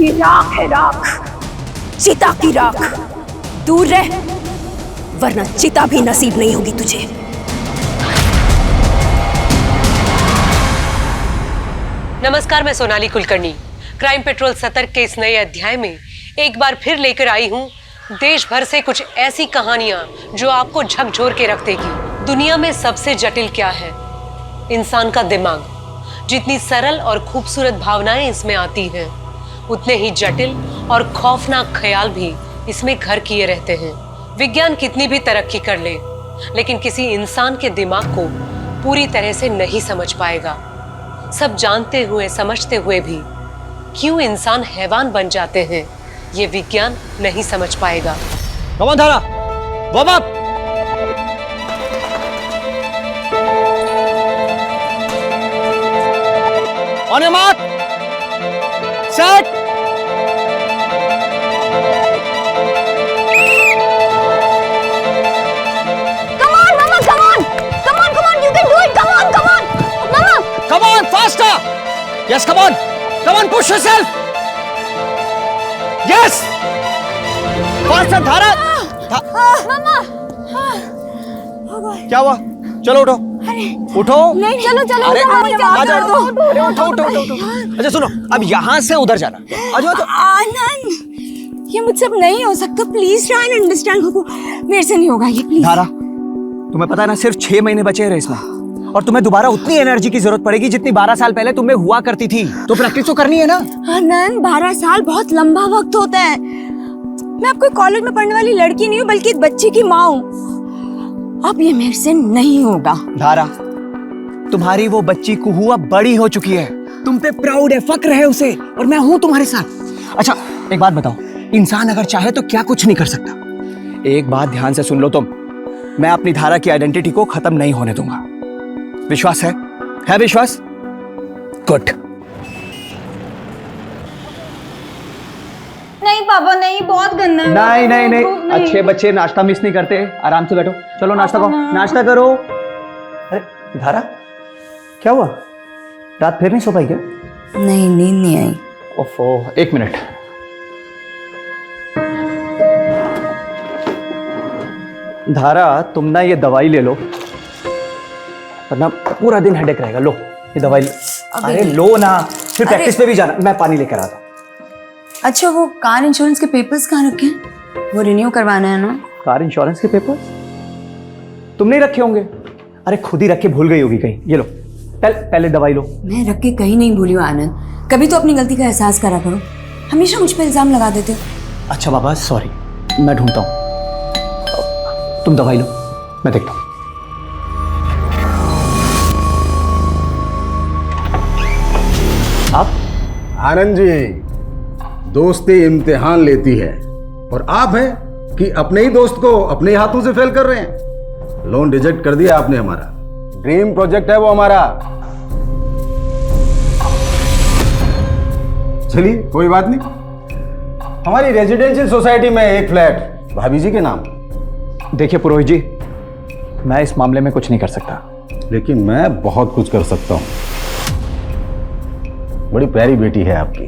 ये राख है, राख, चिता की राख। दूर रह, वरना चिता भी नसीब नहीं होगी तुझे। नमस्कार, मैं सोनाली कुलकर्णी। क्राइम पेट्रोल सतर्क के इस नए अध्याय में एक बार फिर लेकर आई हूँ देश भर से कुछ ऐसी कहानियां जो आपको झकझोर के रख देगी। दुनिया में सबसे जटिल क्या है? इंसान का दिमाग। जितनी सरल और खूबसूरत भावनाएं इसमें आती हैं, उतने ही जटिल और खौफनाक ख्याल भी इसमें घर किए रहते हैं। विज्ञान कितनी भी तरक्की कर ले, लेकिन किसी इंसान के दिमाग को पूरी तरह से नहीं समझ पाएगा। सब जानते हुए समझते हुए भी क्यों इंसान हैवान बन जाते हैं, ये विज्ञान नहीं समझ पाएगा। कम ऑन धारा, warm up. On your mark, set. Come on, Mama, come on, come on, come on, you can do it. Come on, Mama. Come on, faster. Yes, come on, push yourself. Yes. Faster धारा। मम्मा। क्या हुआ? चलो उठो। उठो। नहीं, चलो। अरे आ जाओ। अरे उठो। अच्छा सुनो, अब यहाँ से उधर जाना। आ जाओ। आनंद, ये मुझसे अब नहीं हो सकता। Please try and understand. मेरे से नहीं होगा ये, प्लीज। धारा, तुम्हें पता है ना, सिर्फ 6 महीने बचे हैं रेस में, और तुम्हें दोबारा उतनी एनर्जी की जरूरत पड़ेगी जितनी 12 साल पहले तुम्हें हुआ करती थी। तो प्रैक्टिस तो करनी है ना। आनंद, 12 साल बहुत लंबा वक्त होता है। मैं आपको कॉलेज में पढ़ने वाली लड़की नहीं हूँ, बल्कि एक बच्चे की माँ हूँ। अब ये मेरे से नहीं होगा। धारा, तुम्हारी वो बच्ची कुहू अब बड़ी हो चुकी है। तुम पे प्राउड है, फक्र है उसे, और मैं हूं तुम्हारे साथ। अच्छा एक बात बताओ, इंसान अगर चाहे तो क्या कुछ नहीं कर सकता। एक बात ध्यान से सुन लो तुम, मैं अपनी धारा की आइडेंटिटी को खत्म नहीं होने दूंगा। विश्वास है विश्वास? गुड। नहीं पापा, नहीं, बहुत गंदा है। नहीं, अच्छे बच्चे नाश्ता मिस नहीं करते। आराम से बैठो, चलो नाश्ता करो, नाश्ता करो। अरे धारा, क्या हुआ? रात फिर नहीं सो पाई क्या? नहीं, नींद नहीं आई। ओफो, 1 मिनट। धारा, तुम ना ये दवाई ले लो, वरना पूरा दिन हेडेक रहेगा। लो ये दवाई। अरे लो ना, फिर प्रैक्टिस पे भी जाना। मैं पानी लेकर आता हूँ। अच्छा, वो कार इंश्योरेंस के पेपर्स कहाँ रखे हैं? वो रिन्यू करवाना है ना। कार इंश्योरेंस के पेपर्स तुम नहीं रखे होंगे। अरे खुद ही रख के भूल गई होगी कहीं। ये लो, पहले दवाई लो। मैं रख के कहीं नहीं भूली हूँ आनंद। कभी तो अपनी गलती का एहसास करा करो, हमेशा मुझ पर इल्जाम लगा देते हो। अच्छा बाबा, सॉरी, मैं ढूंढता हूँ। तुम दवाई लो, मैं देखता हूँ। आप? आनंद जी, दोस्ती इम्तिहान लेती है, और आप हैं कि अपने ही दोस्त को अपने ही हाथों से फेल कर रहे हैं। लोन रिजेक्ट कर दिया आपने हमारा। ड्रीम प्रोजेक्ट है वो हमारा। चलिए कोई बात नहीं, हमारी रेजिडेंशियल सोसाइटी में एक फ्लैट भाभी जी के नाम। देखिए पुरोहित जी, मैं इस मामले में कुछ नहीं कर सकता, लेकिन मैं बहुत कुछ कर सकता हूं। बड़ी प्यारी बेटी है आपकी।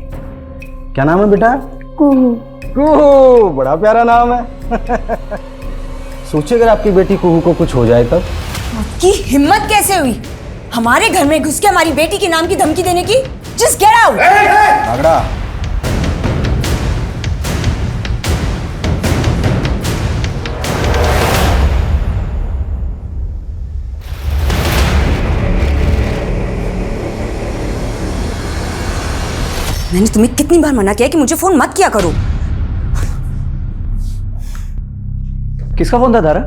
क्या नाम है बेटा? कुहू। कुहू, बड़ा प्यारा नाम है। सोचिए अगर आपकी बेटी कुहू को कुछ हो जाए तब। आपकी हिम्मत कैसे हुई हमारे घर में घुस के हमारी बेटी के नाम की धमकी देने की? Just get out. आगड़ा, मैंने तुम्हें कितनी बार मना किया कि मुझे फोन मत किया करो। किसका फोन था धारा?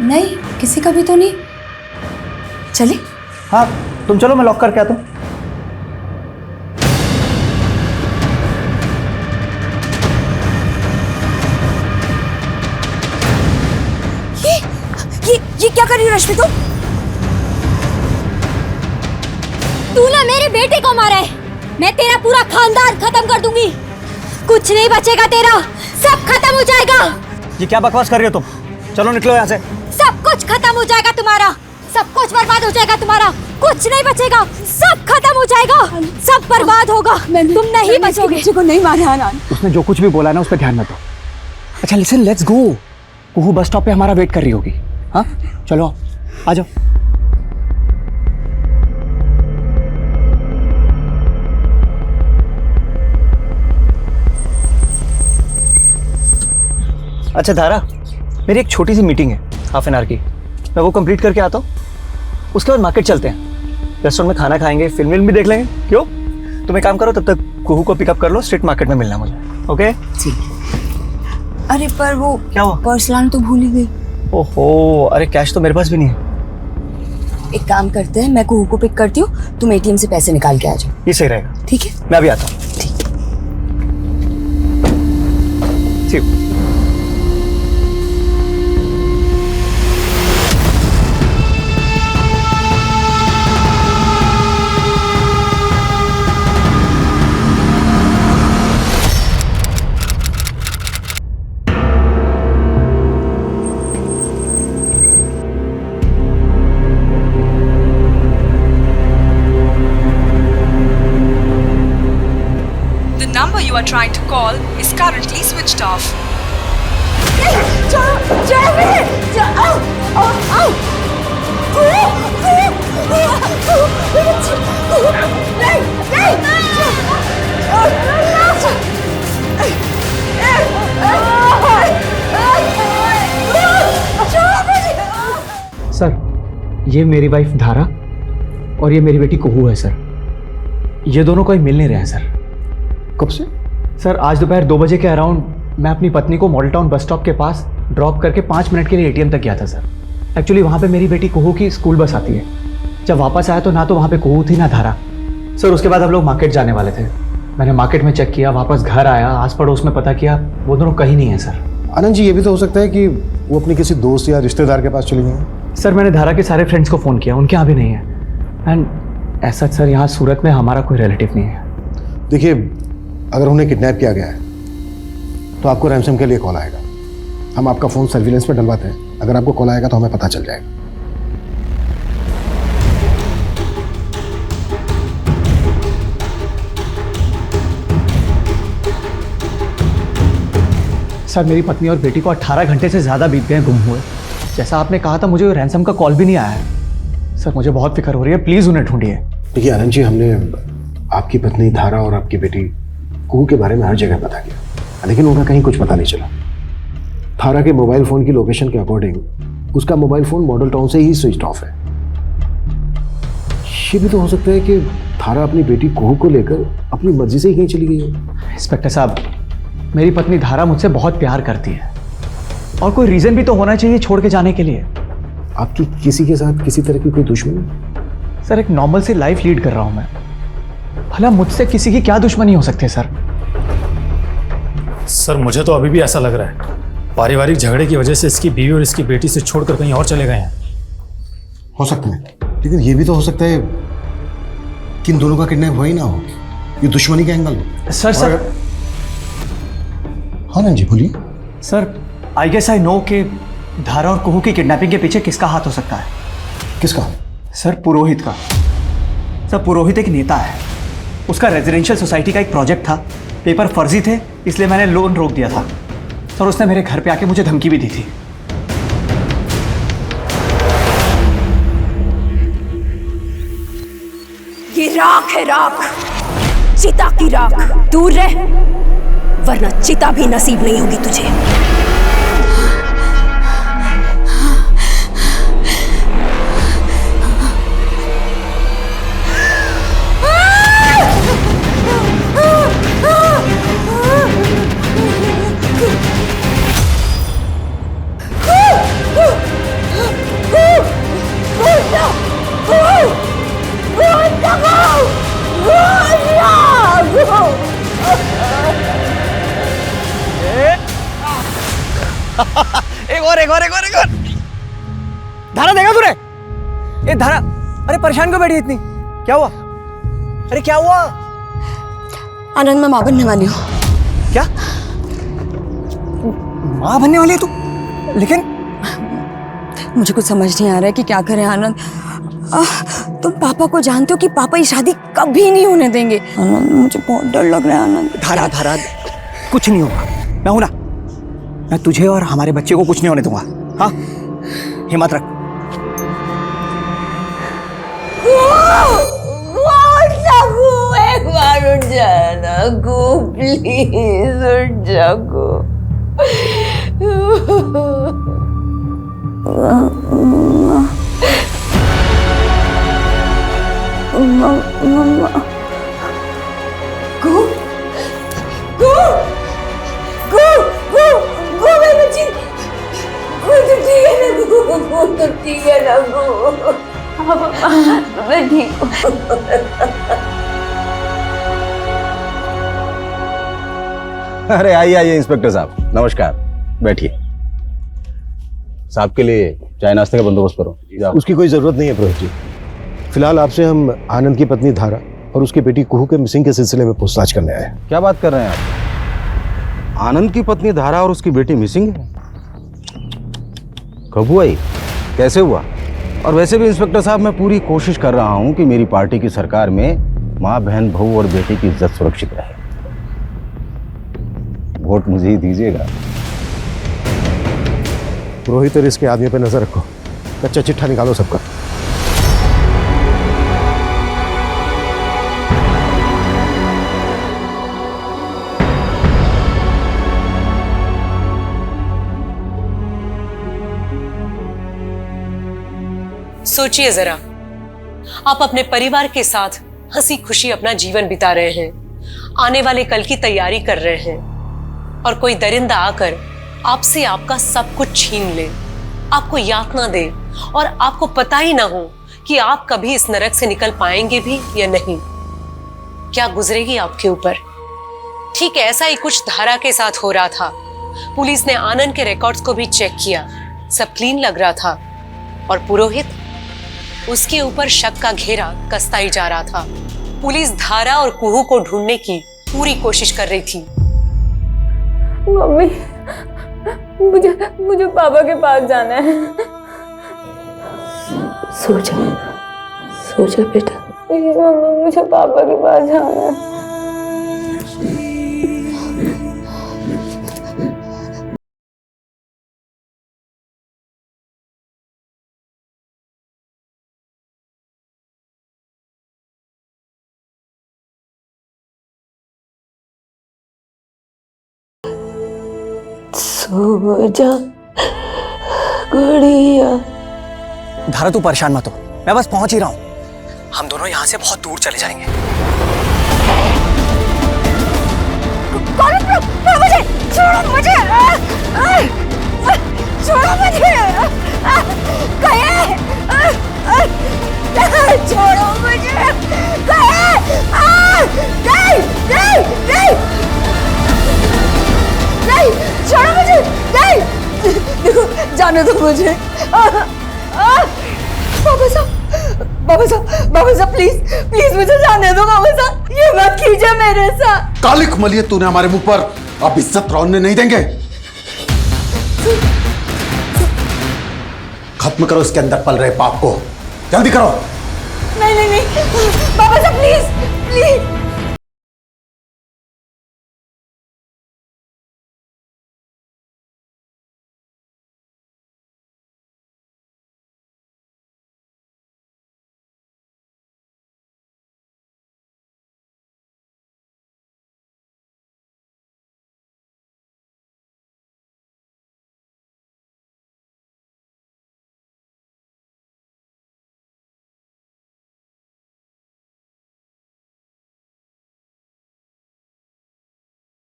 नहीं, किसी का भी तो नहीं। चले? हाँ तुम चलो, मैं लॉक करके आता हूँ। ये क्या कर रही हो रश्मि तुम? तूने मेरे बेटे को मारा है, मैं तेरा पूरा खानदान खत्म कर दूंगी। कुछ नहीं बचेगा तेरा, सब खत्म हो जाएगा। ये क्या बकवास कर रही हो तुम? चलो निकलो यहाँ से। सब कुछ खत्म हो जाएगा तुम्हारा, सब कुछ बर्बाद हो जाएगा तुम्हारा। कुछ नहीं बचेगा, सब खत्म हो जाएगा, सब बर्बाद होगा, तुम नहीं बचोगे। बच्चे को नहीं मारा आनंद। उसने जो कुछ भी बोला ना उस पर ध्यान मत दो। अच्छा listen, let's go. Kuhu bus stop पे हमारा वेट कर रही होगी। हाँ चलो आ जाओ। अच्छा धारा, मेरी एक छोटी सी मीटिंग है हाफ एन आवर की, मैं वो कंप्लीट करके आता हूँ। उसके बाद मार्केट चलते हैं, रेस्टोरेंट में खाना खाएंगे, फिल्म भी देख लेंगे। क्यों? तुम एक काम करो, तब तक कुहू को पिकअप कर लो, स्ट्रीट मार्केट में मिलना मुझे। ओके? अरे पर वो क्या हुआ? पर्स लाना तो भूल ही गई। ओहो, अरे कैश तो मेरे पास भी नहीं है। एक काम करते हैं, मैं कुहू को पिक करती हूँ, तुम एटीएम से पैसे निकाल के आ जाओ। ये सही रहेगा। ठीक है? मैं अभी आता हूँ। ठीक। See you. The number you are trying to call is currently switched off. Sir, ये मेरी वाइफ धारा और ये मेरी बेटी कुहू है सर। ये दोनों कोई मिल नहीं रहे हैं सर। कब से? सर आज दोपहर 2 बजे के अराउंड मैं अपनी पत्नी को मॉडल टाउन बस स्टॉप के पास ड्रॉप करके 5 मिनट के लिए एटीएम तक गया था सर। एक्चुअली वहाँ पे मेरी बेटी कुहू की स्कूल बस आती है। जब वापस आया तो ना तो वहाँ पे कुहू थी ना धारा। सर उसके बाद हम लोग मार्केट जाने वाले थे। मैंने मार्केट में चेक किया, वापस घर आया, आस पड़ोस में पता किया, वो दोनों कहीं नहीं है सर। आनंद जी, ये भी तो हो सकता है कि वो अपने किसी दोस्त या रिश्तेदार के पास चली गई हैं। सर मैंने धारा के सारे फ्रेंड्स को फ़ोन किया, उनके यहाँ भी नहीं है। एंड ऐसा सर यहाँ सूरत में हमारा कोई रिलेटिव नहीं है। देखिए, अगर उन्हें किडनैप किया गया है तो आपको रैंसम के लिए कॉल आएगा। हम आपका फ़ोन सर्विलेंस में डलवाते हैं। अगर आपको कॉल आएगा तो हमें पता चल जाएगा। सर मेरी पत्नी और बेटी को 18 घंटे से ज़्यादा बीत गए गुम हुए। जैसा आपने कहा था, मुझे रैंसम का कॉल भी नहीं आया है। सर मुझे बहुत फिक्र हो रही है, प्लीज़ उन्हें ढूंढिए। देखिए आनंद जी, हमने आपकी पत्नी धारा और आपकी बेटी कुहू के बारे में हर जगह पता किया, लेकिन उनका कहीं कुछ पता नहीं चला। धारा के मोबाइल फ़ोन की लोकेशन के अकॉर्डिंग उसका मोबाइल फ़ोन मॉडल टाउन से ही स्विच ऑफ है। ये भी तो हो सकता है कि धारा अपनी बेटी कुहू को लेकर अपनी मर्जी से ही कहीं चली गई है। इंस्पेक्टर साहब, मेरी पत्नी धारा मुझसे बहुत प्यार करती है और कोई रीज़न भी तो होना चाहिए छोड़ के जाने के लिए। आपकी किसी के साथ किसी तरह की कोई दुश्मनी? सर एक नॉर्मल सी लाइफ लीड कर रहा हूँ मैं, भला मुझसे किसी की क्या दुश्मनी हो सकती है सर? सर मुझे तो अभी भी ऐसा लग रहा है पारिवारिक झगड़े की वजह से इसकी बीवी और इसकी बेटी से छोड़कर कहीं और चले गए हैं। हो सकता है, लेकिन ये भी तो हो सकता है कि इन दोनों का किडनैप हुआ ही ना हो, ये दुश्मनी का एंगल हो। सर हाँ ना जी, बोलिए। Sir I guess I know कि धारा और कुहू की किडनैपिंग के पीछे किसका हाथ हो सकता है? किसका? सर पुरोहित का। सर पुरोहित एक नेता है, उसका रेजिडेंशियल सोसाइटी का एक प्रोजेक्ट था, पेपर फर्जी थे इसलिए मैंने लोन रोक दिया था। सर उसने मेरे घर पे आके मुझे धमकी भी दी थी। ये राख है, राख, चिता की राख। दूर रह, वरना चिता भी नसीब नहीं होगी तुझे। एक और धारा देगा तूने? ए धारा, अरे परेशान क्यों बैठी इतनी? क्या हुआ? अरे क्या हुआ? आनंद, मैं माँ बनने वाली हूँ। क्या माँ बनने वाली है तू? लेकिन मुझे कुछ समझ नहीं आ रहा है कि क्या करें आनंद। तुम पापा को जानते हो कि पापा ये शादी कभी नहीं होने देंगे। आनंद मुझे बहुत डर लग रहा है आनंद। धारा धारा कुछ नहीं होगा, मैं हूं ना। मैं तुझे और हमारे बच्चे को कुछ नहीं होने दूंगा। हाँ, हिम्मत रख। एक बार उठ जाना गो, प्लीज उठ जाओ। मम्मा गो गो गो गो गो मेरी बच्ची, गो तो ठीक है ना, गो तो ठीक है ना, गो मैं ठीक हूँ। अरे आइए आइए इंस्पेक्टर साहब, नमस्कार, बैठिए। साहब के लिए चाय नाश्ते का बंदोबस्त करो। जाओ। उसकी कोई जरूरत नहीं है पुरोहित जी। फिलहाल आपसे हम आनंद की पत्नी धारा और उसकी बेटी कुहू के मिसिंग के सिलसिले में पूछताछ करने आए हैं। क्या बात कर रहे हैं आप? आनंद की पत्नी धारा और उसकी बेटी मिसिंग है? कब हुआ ये? कैसे हुआ? और वैसे भी इंस्पेक्टर साहब, मैं पूरी कोशिश कर रहा हूं कि मेरी पार्टी की सरकार में माँ, बहन, बहू और बेटी की इज्जत सुरक्षित रहे। वोट मुझे ही दीजिएगा। पुरोहित और इसके आदमी पर नजर रखो, कच्चा चिट्ठा निकालो सबका। सोचिए जरा, आप अपने परिवार के साथ हंसी खुशी अपना जीवन बिता रहे हैं, आने वाले कल की तैयारी कर रहे हैं, और कोई दरिंदा आकर आपसे आपका सब कुछ छीन ले, आपको यातना दे, और आपको पता ही ना हो कि आप कभी इस नरक से निकल पाएंगे भी या नहीं। क्या गुजरेगी आपके ऊपर? ठीक ऐसा ही कुछ धारा के साथ हो रहा था। पुलिस ने आनंद के रिकॉर्ड्स को भी चेक किया, सब क्लीन लग रहा था, और पुरोहित, उसके ऊपर शक का घेरा कसता ही जा रहा था। पुलिस धारा और कुहू को ढूंढने की पूरी कोशिश कर रही थी। मम्मी, मुझे पापा के पास जाना है। सो जा बेटा। मम्मी, मुझे पापा के पास जाना है। सो जा गुड़िया। धारा तू परेशान मत हो, मैं बस पहुंच ही रहा हूं। हम दोनों यहाँ से बहुत दूर चले जाएंगे। मुझे छोड़ो, मुझे छोड़ो, मुझे छोड़ो, मुझे नहीं, छोड़ो मुझे, नहीं, देखो, जाने दो मुझे। बाबा साहब प्लीज मुझे जाने दो। बाबा साहब, ये मत कीजिए मेरे साथ। काली खुमलियत तूने हमारे मुंह पर, अब इज्जत रौनने नहीं देंगे। खत्म करो इसके अंदर पल रहे पाप को, जल्दी करो। नहीं, बाबा साहब प्लीज।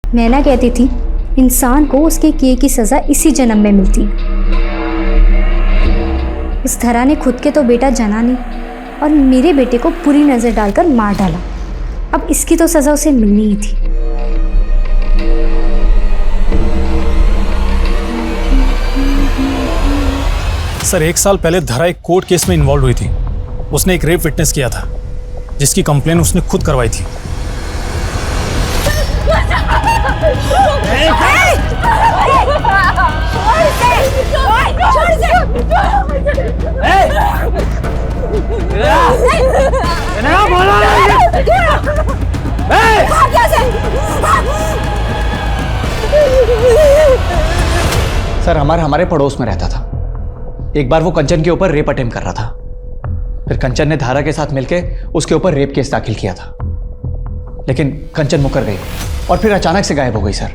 मैं ना कहती थी, इंसान को उसके किए की सज़ा इसी जन्म में मिलती है। इस धरा ने खुद के तो बेटा जना नहीं और मेरे बेटे को पूरी नज़र डालकर मार डाला। अब इसकी तो सज़ा उसे मिलनी ही थी। सर, 1 साल पहले धरा एक कोर्ट केस में इन्वॉल्व हुई थी। उसने एक रेप विटनेस किया था, जिसकी कंप्लेन उसने खुद करवाई थी। छोड़ इसे। भाग यहाँ से। सर हमारे पड़ोस में रहता था। एक बार वो कंचन के ऊपर रेप अटेम्प्ट कर रहा था। फिर कंचन ने धारा के साथ मिलके उसके ऊपर रेप केस दाखिल किया था, लेकिन कंचन मुकर गई और फिर अचानक से गायब हो गई सर।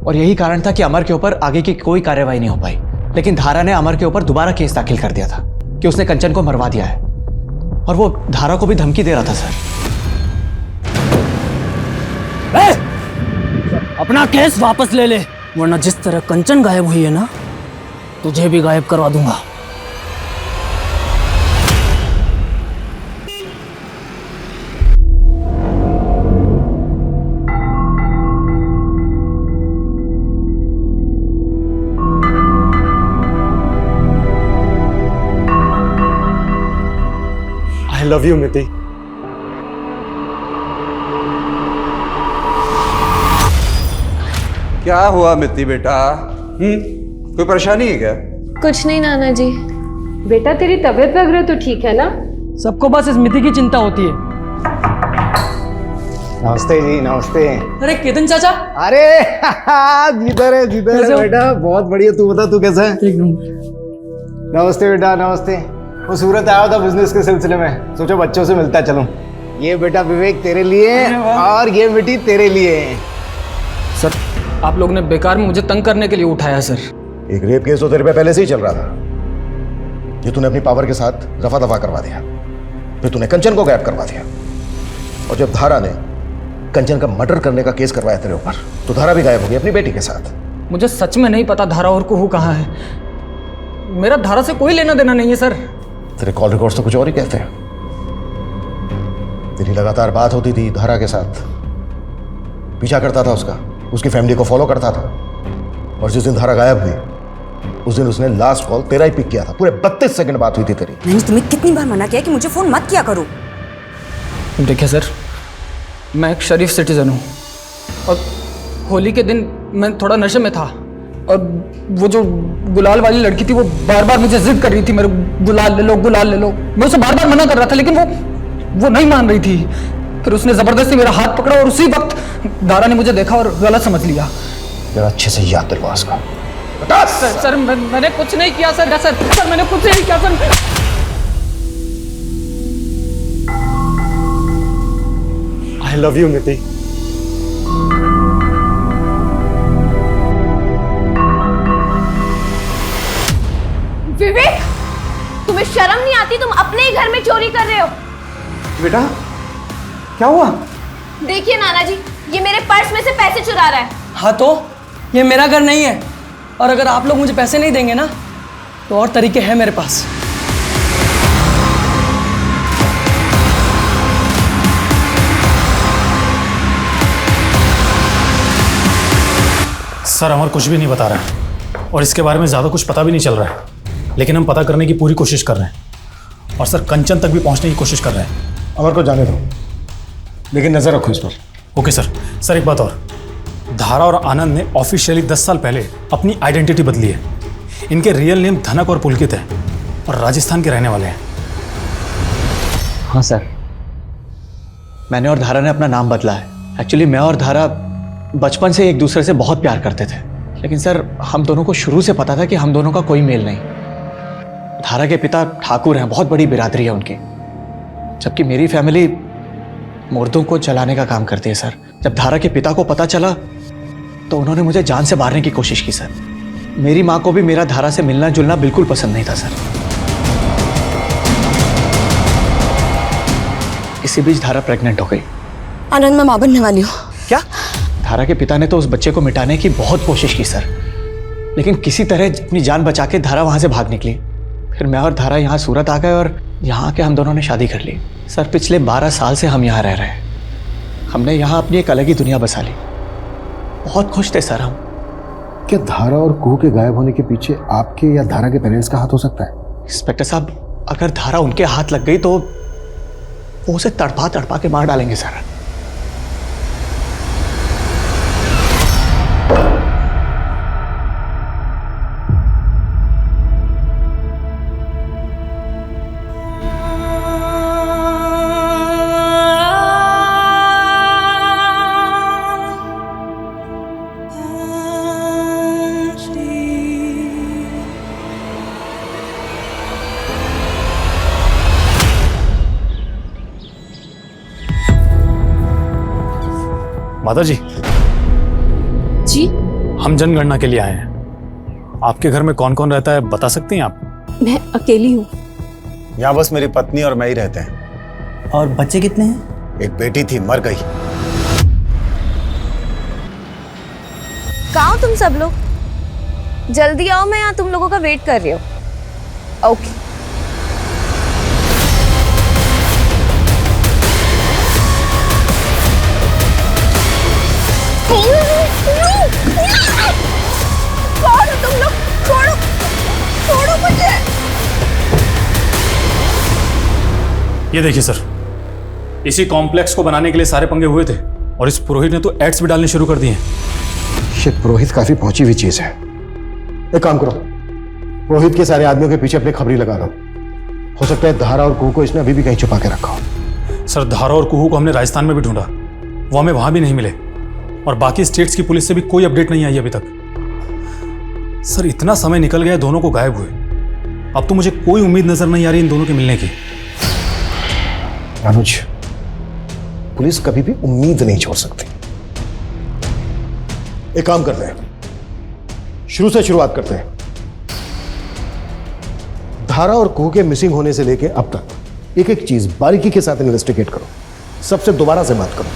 और यही कारण था कि अमर के ऊपर आगे की कोई कार्रवाई नहीं हो पाई। लेकिन धारा ने अमर के ऊपर दोबारा केस दाखिल कर दिया था कि उसने कंचन को मरवा दिया है, और वो धारा को भी धमकी दे रहा था सर। अपना केस वापस ले ले, वरना जिस तरह कंचन गायब हुई है ना, तुझे भी गायब करवा दूंगा। आई लव यू मिति। क्या हुआ मित्ती बेटा? कोई परेशानी है क्या? कुछ नहीं नाना जी। बेटा तेरी तबीयत वगैरह तो ठीक है ना? सबको बस स्मृति की चिंता होती है। नमस्ते जी, नमस्ते। अरे केतन चाचा। अरे जिधर है बेटा, बहुत बढ़िया। तू बता, तू कैसा है? नमस्ते बेटा, नमस्ते। वो सूरत आया था बिजनेस के सिलसिले में, सोचो बच्चों से मिलता चलूं। ये बेटा विवेक तेरे लिए और ये बेटी तेरे लिए। सर आप लोग ने बेकार में मुझे तंग करने के लिए उठाया सर। एक रेप केस तो तेरे पे पहले से ही चल रहा था, ये तूने अपनी पावर के साथ रफा दफा करवा दिया। फिर तूने कंचन को गायब करवा दिया, और जब धारा ने कंचन का मर्डर करने का केस करवाया तेरे ऊपर, तो धारा भी गायब हो गई अपनी बेटी के साथ। मुझे सच में नहीं पता धारा और कुहू कहाँ है। मेरा धारा से कोई लेना देना नहीं है सर। तेरे कॉल रिकॉर्ड्स तो कुछ और ही कहते हैं। तेरी लगातार बात होती थी धारा के साथ, पीछा करता था उसका, उसकी फैमिली को फॉलो करता था, और जिस दिन धारा गायब हुई उस दिन उसने लास्ट कॉल तेरा ही पिक किया था। पूरे 32 सेकंड बात हुई थी तेरी। मैंने तुम्हें कितनी बार मना किया कि मुझे फोन मत किया करो। देखिए सर, मैं एक शरीफ सिटीजन हूँ, और होली के दिन मैं थोड़ा नशे में था, और वो जो गुलाल वाली लड़की थी वो बार बार मुझे जिद कर रही थी, मेरे गुलाल ले लो, गुलाल ले लो। मैं उसे बार बार मना कर रहा था, लेकिन वो नहीं मान रही थी। फिर उसने जबरदस्ती मेरा हाथ पकड़ा, और उसी वक्त धारा ने मुझे देखा और गलत समझ लिया। जरा अच्छे से याद दिलवा उसका। सर मैंने कुछ नहीं किया सर। सर मैंने कुछ नहीं किया सर। आई लव यू मिति। विवेक, तुम्हें शर्म नहीं आती? तुम अपने ही घर में चोरी कर रहे हो। बेटा क्या हुआ? देखिए नाना जी, ये मेरे पर्स में से पैसे चुरा रहा है। हाँ तो ये मेरा घर नहीं है, और अगर आप लोग मुझे पैसे नहीं देंगे ना, तो और तरीके हैं मेरे पास। सर अमर कुछ भी नहीं बता रहा है, और इसके बारे में ज़्यादा कुछ पता भी नहीं चल रहा है, लेकिन हम पता करने की पूरी कोशिश कर रहे हैं, और सर कंचन तक भी पहुंचने की कोशिश कर रहे हैं। अमर को जाने दो, लेकिन नजर रखो इस पर। Okay sir. सर एक बात और, धारा और आनंद ने ऑफिशियली 10 साल पहले अपनी आइडेंटिटी बदली है। इनके रियल नेम धनक और पुलकित है, और राजस्थान के रहने वाले हैं। हाँ सर, मैंने और धारा ने अपना नाम बदला है। एक्चुअली मैं और धारा बचपन से एक दूसरे से बहुत प्यार करते थे, लेकिन सर हम दोनों को शुरू से पता था कि हम दोनों का कोई मेल नहीं। धारा के पिता ठाकुर हैं, बहुत बड़ी बिरादरी है उनकी, जबकि मेरी फैमिली मुर्दों को जलाने का काम करती है सर। जब धारा के पिता को पता चला तो उन्होंने मुझे जान से मारने की कोशिश की सर। मेरी माँ को भी मेरा धारा से मिलना जुलना बिल्कुल पसंद नहीं था सर। इसी बीच धारा प्रेग्नेंट हो गई। आनंद, मैं मां बनने वाली हूँ। क्या? धारा के पिता ने तो उस बच्चे को मिटाने की बहुत कोशिश की सर, लेकिन किसी तरह अपनी जान बचा के धारा वहां से भाग निकली। फिर मैं और धारा यहाँ सूरत आ गए, और यहाँ आके हम दोनों ने शादी कर ली। सर पिछले 12 साल से हम यहाँ रह रहे हैं। हमने यहाँ अपनी एक अलग ही दुनिया बसा ली। बहुत खुश थे सर हम। क्या धारा और कुहू के गायब होने के पीछे आपके या धारा के पेरेंट्स का हाथ हो सकता है? इंस्पेक्टर साहब, अगर धारा उनके हाथ लग गई तो वो उसे तड़पा तड़पा के मार डालेंगे सर। माता जी जी हम जनगणना के लिए आए हैं। आपके घर में कौन कौन रहता है बता सकती हैं आप? मैं अकेली हूँ। यहाँ बस मेरी पत्नी और मैं ही रहते हैं। और बच्चे कितने हैं? एक बेटी थी, मर गई। कहाँ हो तुम सब लोग? जल्दी आओ, मैं यहाँ तुम लोगों का वेट कर रही हूँ। ओके। कौन हो तुम लोग? छोड़ो, छोड़ो मुझे। ये देखिए सर, इसी कॉम्प्लेक्स को बनाने के लिए सारे पंगे हुए थे और इस पुरोहित ने तो एड्स भी डालने शुरू कर दिए हैं। ये पुरोहित काफी पहुंची हुई चीज है। एक काम करो, पुरोहित के सारे आदमियों के पीछे अपनी खबरी लगा दो। हो सकता है धारा और कुहू को इसने अभी भी कहीं छुपा के रखा हो। सर धारा और कुहू को हमने राजस्थान में भी ढूंढा, वो हमें वहां भी नहीं मिले और बाकी स्टेट्स की पुलिस से भी कोई अपडेट नहीं आई अभी तक। सर इतना समय निकल गया दोनों को गायब हुए, अब तो मुझे कोई उम्मीद नजर नहीं आ रही इन दोनों के मिलने की। अनुज, पुलिस कभी भी उम्मीद नहीं छोड़ सकती। एक काम करते हैं, शुरू से शुरुआत करते हैं। धारा और कुहू के मिसिंग होने से लेके अब तक एक एक चीज बारीकी के साथ इन्वेस्टिगेट करो। सबसे दोबारा से बात करो।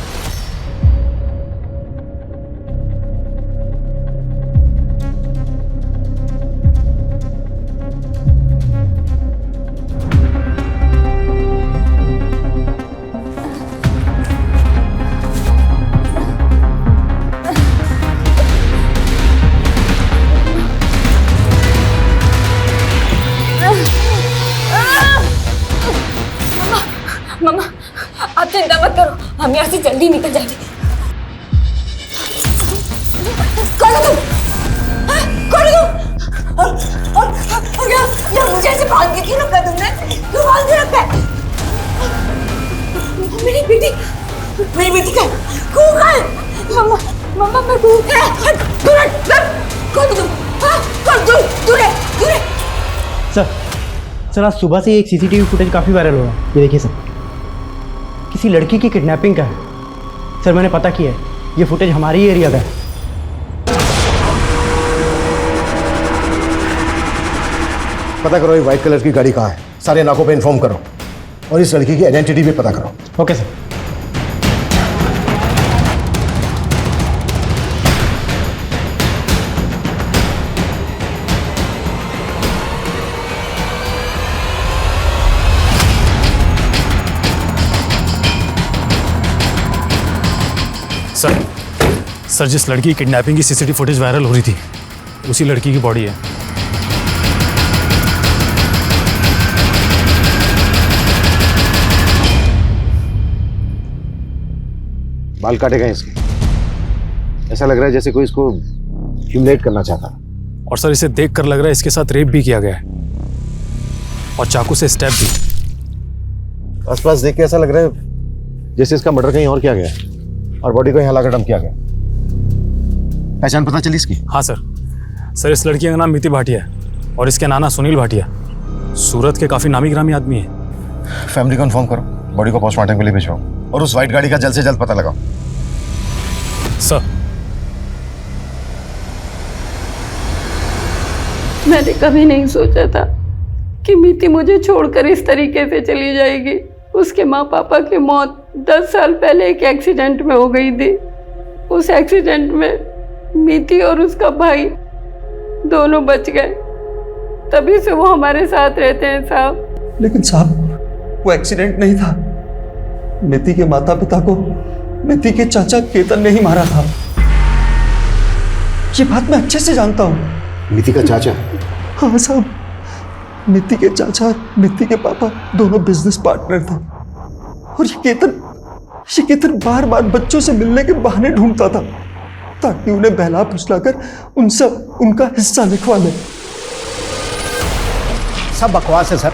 मम्मा, आप चिंता मत करो, हम यहाँ से जल्दी निकल जाएंगे। कौन हो तुम? हाँ? कौन हो तुम? और यहाँ मुझे ऐसे बांध के क्यों रखा तुमने? क्यों बांध के रखा है? मेरी बेटी का कुहू कहाँ है? मम्मा मैं कुहू कौन हो तुम? हाँ? कौन? दूर है। सर आज सुबह से एक सीसीटीवी फुटेज काफ़ी वायरल हो रहा है। ये देखिए सर, किसी लड़की की किडनैपिंग का है। सर मैंने पता किया है, ये फुटेज हमारे ही एरिया का है। पता करो ये व्हाइट कलर की गाड़ी कहाँ है। सारे नाकों पे इन्फॉर्म करो और इस लड़की की आइडेंटिटी भी पता करो। Okay sir. सर जिस लड़की की किडनैपिंग की सीसीटीवी फुटेज वायरल हो रही थी उसी लड़की की बॉडी है। बाल काटे गए इसके। ऐसा लग रहा है जैसे कोई इसको ह्यूमिलेट करना चाहता। और सर इसे देखकर लग रहा है इसके साथ रेप भी किया गया है और चाकू से स्टैब भी। आसपास देख के ऐसा लग रहा है जैसे इसका मर्डर कहीं और किया गया है और बॉडी को यहाँ लाकर डंप किया गया। पहचान पता चली इसकी? हाँ सर इस लड़की का नाम मिति भाटिया है और इसके नाना सुनील भाटिया। सूरत के काफी नामी ग्रामी आदमी है। फैमिली को इन्फॉर्म करो, बॉडी को पोस्टमार्टम के लिए भिजवाओ और उस व्हाइट गाड़ी का जल्द से जल्द पता लगाओ। सर मैंने कभी नहीं सोचा था कि मिति मुझे छोड़कर इस तरीके से चली जाएगी। उसके माँ पापा की मौत 10 साल पहले एक एक्सीडेंट में हो गई थी। उस एक्सीडेंट में मिति और उसका भाई दोनों बच गए, तभी से वो हमारे साथ रहते हैं साहब। लेकिन साहब वो एक्सीडेंट नहीं था। मिति के माता पिता को मिति के चाचा केतन ने ही मारा था। ये बात मैं अच्छे से जानता हूँ। मिति का चाचा? हाँ साहब, मिति के चाचा मिति के पापा दोनों बिजनेस पार्टनर थे और ये केतन बार बार बच्चों से मिलने के बहाने ढूंढता था ताकि उन्हें बहला फुसलाकर उनसे उनका हिस्सा लिखवा ले। सब बकवास है सर।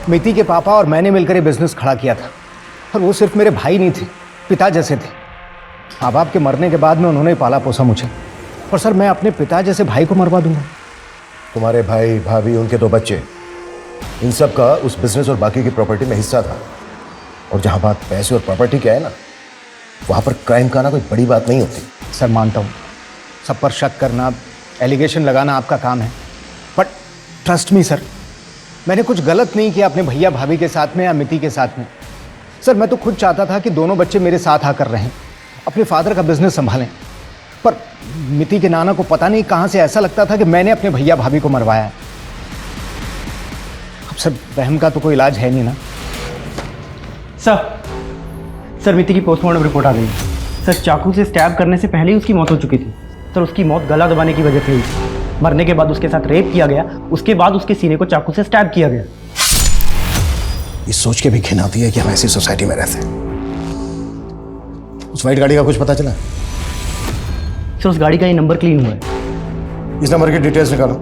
मिति के पापा और मैंने मिलकर ये बिजनेस खड़ा किया था और वो सिर्फ मेरे भाई नहीं थे, पिता जैसे थे। माँ बाप के मरने के बाद में उन्होंने पाला पोसा मुझे, और सर मैं अपने पिता जैसे भाई को मरवा दूंगा? तुम्हारे भाई भाभी उनके 2 बच्चे, इन सब का उस बिजनेस और बाकी की प्रॉपर्टी में हिस्सा था। और जहां बात पैसे और प्रॉपर्टी की है ना, वहां पर क्राइम करना कोई बड़ी बात नहीं होती। सर मानता हूँ, सब पर शक करना, एलिगेशन लगाना आपका काम है, बट ट्रस्ट मी सर, मैंने कुछ गलत नहीं किया अपने भैया भाभी के साथ में या मिति के साथ में। सर मैं तो खुद चाहता था कि दोनों बच्चे मेरे साथ आकर रहें, अपने फादर का बिजनेस संभालें, पर मिति के नाना को पता नहीं कहाँ से ऐसा लगता था कि मैंने अपने भैया भाभी को मरवाया है। अब सर वहम का तो कोई इलाज है नहीं ना। सर मिति की पोस्टमार्टम रिपोर्ट आ गई है। सर चाकू से स्टैब करने से पहले ही उसकी मौत हो चुकी थी। सर उसकी मौत गला दबाने की वजह से हुई थी। मरने के बाद उसके साथ रेप किया गया, उसके बाद उसके सीने को चाकू से स्टैब किया गया। ये सोच के भी घिन आती है कि हम ऐसी सोसाइटी में रहते हैं। उस वाइट गाड़ी का कुछ पता चला? सर उस गाड़ी का ये नंबर क्लीन हुआ है। इस नंबर की डिटेल्स निकालो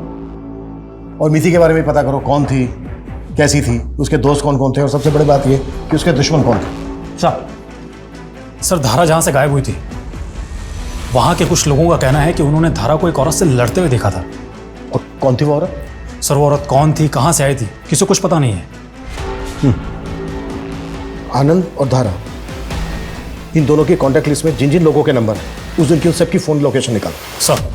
और मिति के बारे में पता करो, कौन थी, कैसी थी, उसके दोस्त कौन कौन थे, और सबसे बड़ी बात ये कि उसके दुश्मन कौन थे। सर धारा जहां से गायब हुई थी वहां के कुछ लोगों का कहना है कि उन्होंने धारा को एक औरत से लड़ते हुए देखा था। और कौन थी वो औरत? सर वो औरत कौन थी, कहां से आई थी, किसी को कुछ पता नहीं है। आनंद और धारा, इन दोनों की कॉन्टैक्ट लिस्ट में जिन जिन लोगों के नंबर है उस दिन की उन सबकी फोन लोकेशन निकालो। सर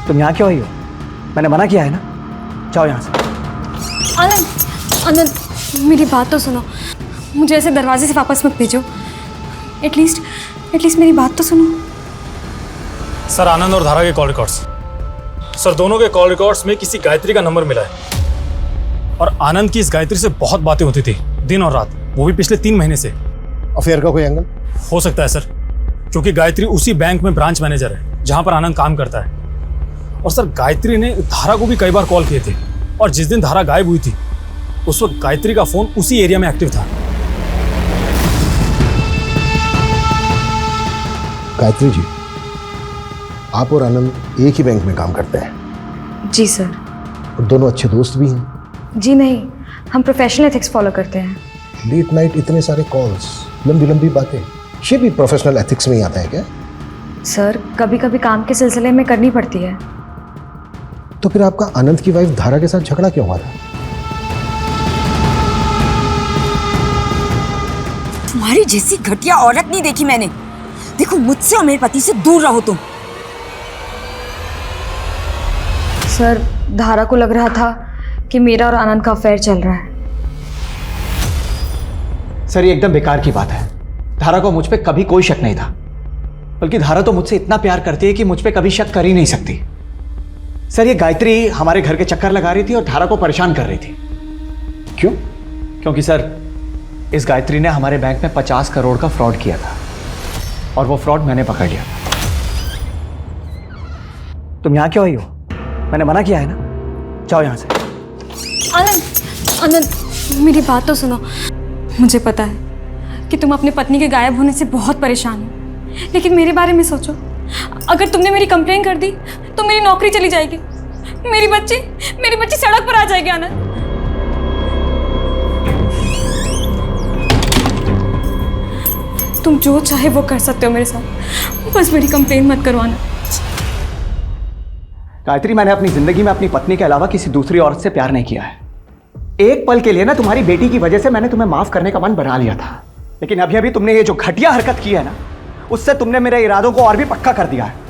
तुम यहाँ क्यों आई हो? मैंने मना किया है ना, जाओ यहाँ से। आनंद, आनंद मेरी बात तो सुनो, मुझे ऐसे दरवाजे से वापस मत भेजो। एटलीस्ट मेरी बात तो सुनो। सर आनंद और धारा के कॉल रिकॉर्ड्स, सर दोनों के कॉल रिकॉर्ड्स में किसी गायत्री का नंबर मिला है और आनंद की इस गायत्री से बहुत बातें होती थी दिन और रात, वो भी पिछले 3 महीने से। अफेयर का कोई एंगल हो सकता है सर, क्योंकि गायत्री उसी बैंक में ब्रांच मैनेजर है जहां पर आनंद काम करता है। और सर गायत्री ने धारा को भी कई बार कॉल किए थे और जिस दिन धारा गायब हुई थी उस वक्त गायत्री का फोन उसी एरिया में एक्टिव था। गायत्री जी, आप और आनंद एक ही बैंक में काम करते हैं? जी सर। और दोनों अच्छे दोस्त भी हैं? जी नहीं, हम प्रोफेशनल एथिक्स फॉलो करते हैं। लेट नाइट इतने सारे कॉल्स, लंबी लंबी बातें, ये भी प्रोफेशनल एथिक्स में ही आता है क्या? सर कभी कभी काम के सिलसिले में करनी पड़ती है। तो फिर आपका आनंद की वाइफ धारा के साथ झगड़ा क्यों हुआ था? तुम्हारी जैसी घटिया औरत नहीं देखी मैंने। देखो मुझसे और मेरे पति से दूर रहो तुम। सर धारा को लग रहा था कि मेरा और आनंद का अफेयर चल रहा है। सर ये एकदम बेकार की बात है। धारा को मुझ पे कभी कोई शक नहीं था, बल्कि धारा तो मुझसे इतना प्यार करती है कि मुझ पे कभी शक कर ही नहीं सकती। सर ये गायत्री हमारे घर के चक्कर लगा रही थी और धारा को परेशान कर रही थी। क्यों? क्योंकि सर इस गायत्री ने हमारे बैंक में 50 करोड़ का फ्रॉड किया था और वो फ्रॉड मैंने पकड़ लिया। तुम यहाँ क्यों आई हो? मैंने मना किया है ना, जाओ यहाँ से। आनंद, आनंद मेरी बात तो सुनो। मुझे पता है कि तुम अपनी पत्नी के गायब होने से बहुत परेशान हो, लेकिन मेरे बारे में सोचो। अगर तुमने मेरी कंप्लेन कर दी तो मेरी नौकरी चली जाएगी, मेरी बच्ची सड़क पर आ जाएगी। आनंद तुम जो चाहे वो कर सकते हो मेरे साथ, बस मेरी कंप्लेन मत करवाना। गायत्री मैंने अपनी जिंदगी में अपनी पत्नी के अलावा किसी दूसरी औरत से प्यार नहीं किया है। एक पल के लिए ना तुम्हारी बेटी की वजह से मैंने तुम्हें माफ करने का मन बना लिया था, लेकिन अभी अभी तुमने ये जो घटिया हरकत की है ना, उससे तुमने मेरे इरादों को और भी पक्का कर दिया है।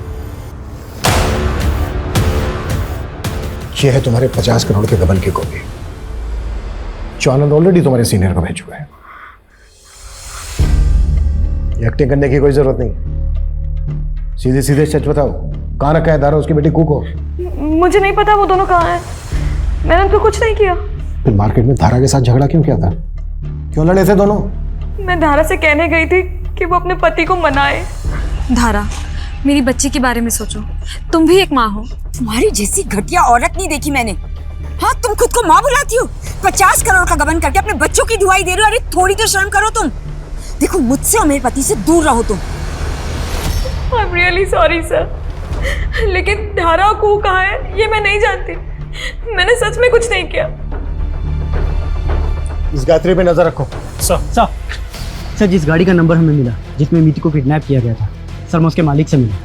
यह है तुम्हारे 50 करोड़ के गबन की कॉपी जो आनंद ऑलरेडी तुम्हारे सीनियर को भेज चुका है। एक्टिंग करने की कोई जरूरत नहीं, सीधे सीधे सच बताओ, कहाँ रखा है धारा उसकी बेटी कू को? मुझे नहीं पता वो दोनों कहाँ हैं, मैंने उनको कुछ नहीं किया। फिर मार्केट में धारा के साथ झगड़ा क्यों किया था? क्यों लड़े थे दोनों? मैं धारा से कहने गई थी कि वो अपने पति को मनाए। धारा मेरी बच्ची के बारे में सोचो, तुम भी एक माँ हो। तुम्हारी जैसी घटिया औरत नहीं देखी मैंने। हाँ तुम खुद को माँ बुलाती हो, 50 करोड़ का गबन करके अपने बच्चों की दुआई दे रहे हो। अरे थोड़ी तो शर्म करो तुम। देखो मुझसे और मेरे पति से दूर रहो तुम। I'm really sorry सर, लेकिन धारा को कहाँ है ये मैं नहीं जानती। मैंने सच में कुछ नहीं किया। इस गायत्री पे नजर रखो। सर जिस गाड़ी का नंबर हमें मिला जिसमें मीति को किडनैप किया गया था, सर मैं उसके मालिक से मिला।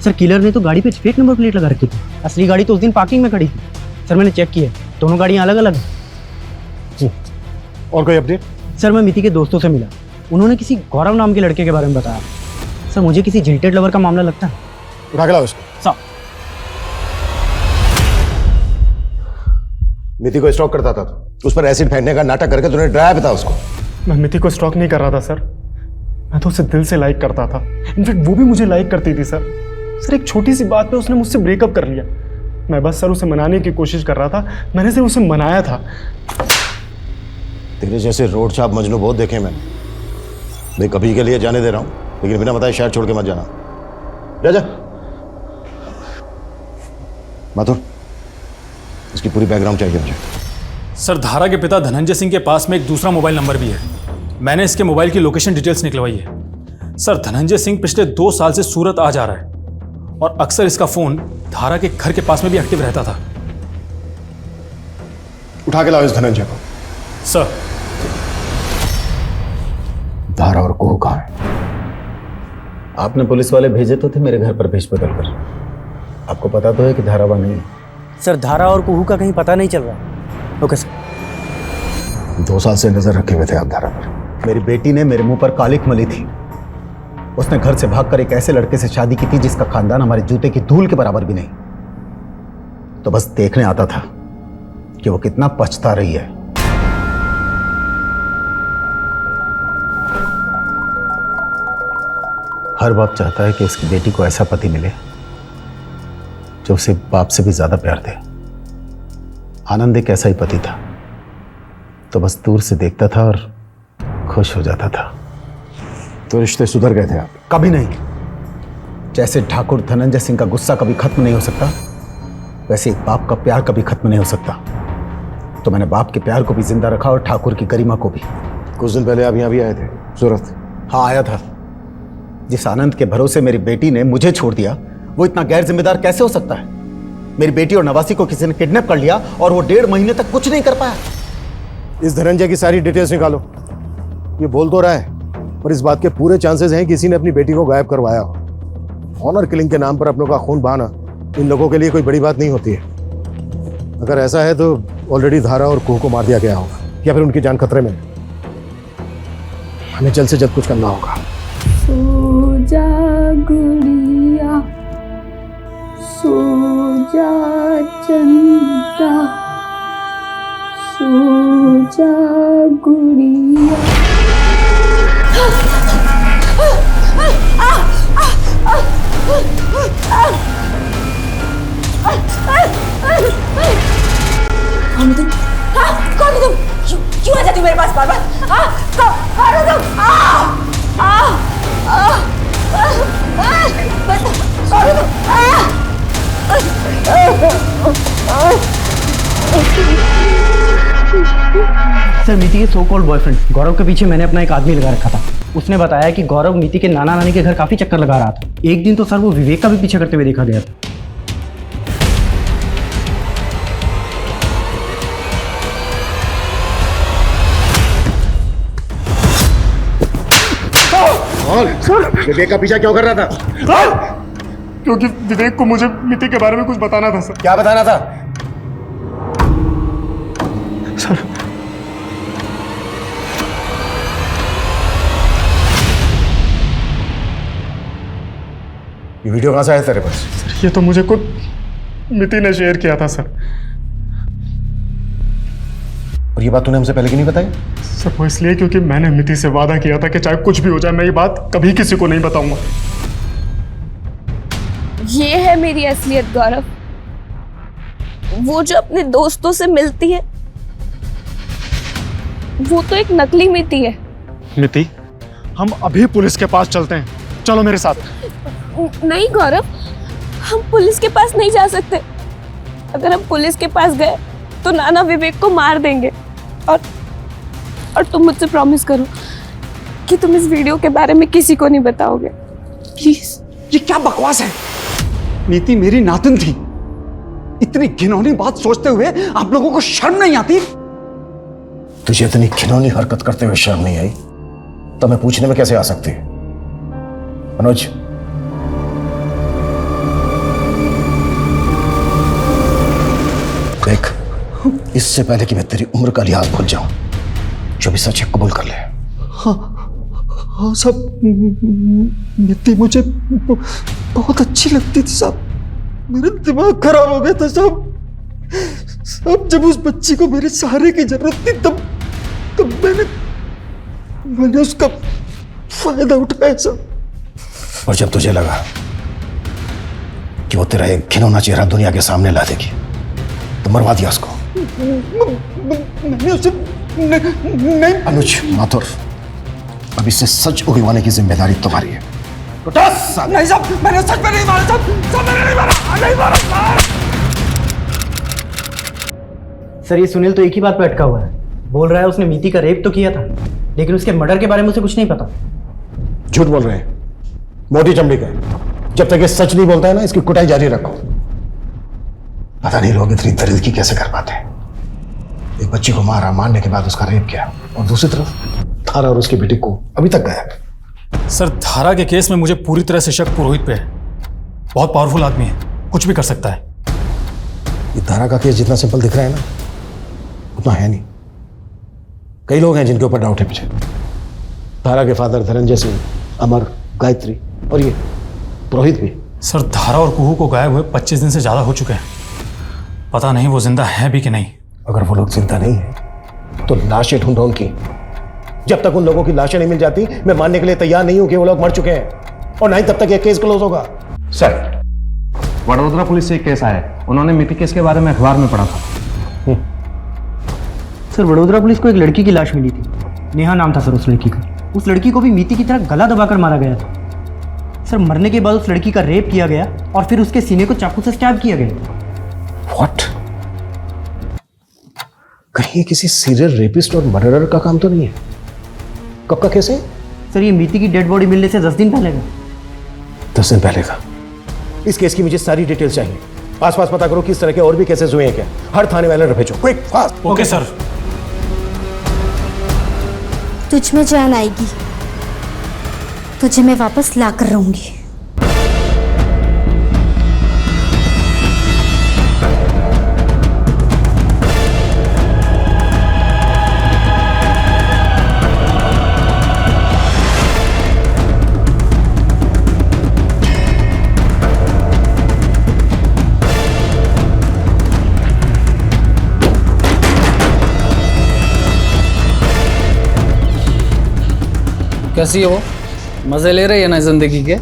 सर किलर ने तो गाड़ी पे फेक नंबर प्लेट लगा रखी थी, असली गाड़ी तो उस दिन पार्किंग में खड़ी थी। सर मैंने चेक किया, दोनों गाड़ियाँ अलग अलग हैं। और कोई अपडेट? सर मैं मीति के दोस्तों से मिला, उन्होंने किसी गौरव नाम के लड़के के बारे में बताया। सर मुझे किसी जिल्टेड लवर का मामला लगता है। उठा के लाओ उसको। सर मिति को स्टॉक करता था तो उस पर एसिड फेंकने का नाटक करके तूने डराया भी था उसको। मैं मिति को स्टॉक नहीं कर रहा था सर, मैं तो उसे दिल से लाइक करता था। इनफैक्ट वो भी मुझे लाइक करती थी सर। सर एक छोटी सी बात पे उसने मुझसे ब्रेकअप कर लिया। मैं बस सर उसे मनाने की कोशिश कर रहा था, मैंने सिर्फ उसे मनाया था। तेरे जैसे रोड छाप मजनू बहुत देखे मैंने। मैं कभी के लिए जाने दे रहा हूँ, लेकिन बिना बताए शहर छोड़ के मत जाना। जा माथुर, इसकी पूरी बैकग्राउंड चाहिए मुझे। सर धारा के पिता धनंजय सिंह के पास में एक दूसरा मोबाइल नंबर भी है, मैंने इसके मोबाइल की लोकेशन डिटेल्स निकलवाई है। सर धनंजय सिंह पिछले 2 साल से सूरत आ जा रहा है और अक्सर इसका फोन धारा के घर के पास में भी एक्टिव रहता था। उठा के लाओ इस धनंजय को। सर धारा और कोह कहाँ है? आपने पुलिस वाले भेजे तो थे मेरे घर पर भेज बदल कर। आपको पता तो है कि धारा वहां नहीं है। सर धारा और कुहू का कहीं पता नहीं चल रहा। Okay sir. 2 साल से नजर रखे हुए थे आप धारा पर। मेरी बेटी ने मेरे मुंह पर कालिक मली थी। उसने घर से भागकर एक ऐसे लड़के से शादी की थी जिसका खानदान हमारे जूते की धूल के बराबर भी नहीं। तो बस देखने आता था कि वो कितना पछता रही है। हर बाप चाहता है कि उसकी बेटी को ऐसा पति मिले जो उसे बाप से भी ज्यादा प्यार दे। आनंद एक ऐसा ही पति था, तो बस दूर से देखता था और खुश हो जाता था। तो रिश्ते सुधर गए थे आप? कभी नहीं। जैसे ठाकुर धनंजय सिंह का गुस्सा कभी खत्म नहीं हो सकता, वैसे एक बाप का प्यार कभी खत्म नहीं हो सकता। तो मैंने बाप के प्यार को भी जिंदा रखा और ठाकुर की गरिमा को भी। कुछ दिन पहले आप यहाँ भी आए थे सूरत? हाँ आया था। जिस आनंद के भरोसे मेरी बेटी ने मुझे छोड़ दिया, वो इतना गैर जिम्मेदार कैसे हो सकता है? मेरी बेटी और नवासी को किसी ने किडनैप कर लिया और वो 1.5 महीने तक कुछ नहीं कर पाया। इस धनंजय की सारी डिटेल्स निकालो। ये बोल तो रहा है, पर इस बात के पूरे चांसेस हैं किसी ने अपनी बेटी को गायब करवाया हो। ऑनर किलिंग के नाम पर अपनों का खून बहाना इन लोगों के लिए कोई बड़ी बात नहीं होती है। अगर ऐसा है तो ऑलरेडी धारा और कुह को मार दिया गया होगा या फिर उनकी जान खतरे में। हमें जल्द से जल्द कुछ करना होगा। सो जा गुड़िया, सो जा चंदा, सो जा गुड़िया। कौन हो तुम? कौन हो तुम? क्यों आ जाती हो मेरे पास बार बार? कौन हो तुम? कौन हो तुम? सर मीति के सो कॉल्ड बॉयफ्रेंड गौरव के पीछे मैंने अपना एक आदमी लगा रखा था। उसने बताया कि गौरव मीति के नाना नानी के घर काफी चक्कर लगा रहा था। एक दिन तो सर वो विवेक का भी पीछा करते हुए देखा गया था। विवेक का पीछा क्यों कर रहा था? क्योंकि विवेक को मुझे मिति के बारे में कुछ बताना था सर। क्या बताना था? सर ये वीडियो कहां से आया तेरे पास? ये तो मुझे खुद मिति ने शेयर किया था सर। और ये बात तूने हमसे पहले क्यों नहीं बताई? सर वो इसलिए क्योंकि मैंने मिति से वादा किया था कि चाहे कुछ भी हो जाए मैं ये बात कभी किसी को नहीं बताऊंगा। ये है मेरी असलियत गौरव। वो जो अपने दोस्तों से मिलती है वो तो एक नकली मिति है। मिति, हम अभी पुलिस के पास चलते हैं, चलो मेरे साथ। नहीं गौरव, हम पुलिस के पास नहीं जा सकते। अगर हम पुलिस के पास गए तो नाना विवेक को मार देंगे। और तुम मुझसे प्रॉमिस करो कि तुम इस वीडियो के बारे में किसी को नहीं बताओगे, प्लीज। ये क्या बकवास है? नीति मेरी नातिन थी। इतनी घिनौनी बात सोचते हुए आप लोगों को शर्म नहीं आती? तुझे इतनी खिलौनी हरकत करते हुए शर्म नहीं आई तो मैं पूछने में कैसे आ सकती? मनोज, देख, इससे पहले कि मैं तेरी उम्र का लिहाज भूल जाऊं, जो भी सच है कबूल कर ले। हाँ हाँ साहब, नित्ति मुझे बहुत अच्छी लगती थी साहब। मेरा दिमाग खराब हो गया था साहब। साहब जब उस बच्ची को मेरे सहारे की जरूरत थी तब मैंने उसका फायदा उठाया साहब। और जब तुझे लगा कि वो तेरा एक खिलौना चेहरा दुनिया के सामने ला देगी तो मरवा दिया उसको। मैंने उसे नहीं। अनुज माथुर, अब इससे सच उगलवाने की जिम्मेदारी तुम्हारी है। नहीं साहब, मैंने सच में नहीं मारा साहब। मैंने नहीं मारा साहब। सर ये सुनील तो एक ही बात पे अटका हुआ है। बोल रहा है उसने मीति का रेप तो किया था, लेकिन उसके मर्डर के बारे में उसे कुछ नहीं पता। झूठ बोल रहे हैं, मोटी चमड़ी का। जब तक ये सच नहीं बोलता है ना, इसकी कुटाई जारी रखो। पता नहीं लोग इतनी दरिद्री कैसे कर पाते हैं। एक बच्ची को मारा, मारने के बाद उसका रेप किया, और दूसरी तरफ धारा और उसकी बेटी को अभी तक गायब। सर धारा के केस में मुझे पूरी तरह से शक पुरोहित पे है। बहुत पावरफुल आदमी है, कुछ भी कर सकता है। ये धारा का केस जितना सिंपल दिख रहा है ना, उतना है नहीं। कई लोग हैं जिनके ऊपर डाउट है मुझे। धारा के फादर धनंजय सिंह, अमर, गायत्री और ये पुरोहित भी। सर धारा और कुहू को गायब हुए 25 दिन से ज्यादा हो चुके हैं। पता नहीं वो जिंदा है भी कि नहीं। अगर वो लोग जिंदा नहीं है तो लाशें ढूंढो उनकी। जब तक उन लोगों की लाशें नहीं मिल जाती, मैं मानने के लिए तैयार नहीं हूं कि वो लोग मर चुके हैं, और नहीं तब तक ये केस क्लोज होगा। सर, वडोदरा पुलिस से एक केस आया है। उन्होंने मीति केस के बारे में अखबार में पढ़ा था। सर वडोदरा पुलिस को एक लड़की की लाश मिली थी। नेहा नाम था सर उस लड़की का। उस लड़की को भी मीति की तरह गला दबाकर मारा गया था। सर मरने के बाद उस लड़की का रेप किया गया और फिर उसके सीने को चाकू से स्टैब किया गया। व्हाट? कहीं ये किसी सीरियल रेपिस्ट और मर्डरर का काम तो नहीं है? कब का केस है? सर ये मीति की डेड बॉडी मिलने से 10 दिन पहले का। 10 दिन पहले का? इस केस की मुझे सारी डिटेल्स चाहिए। आसपास पता करो किस तरह के और भी केसेस हुए हैं क्या। हर थाने वाले भेजो, क्विक फास्ट। Okay sir. तुझ में जान आएगी, तुझे मैं वापस ला कर रहूंगी। कैसी है वो? मजे ले रही है ना जिंदगी के?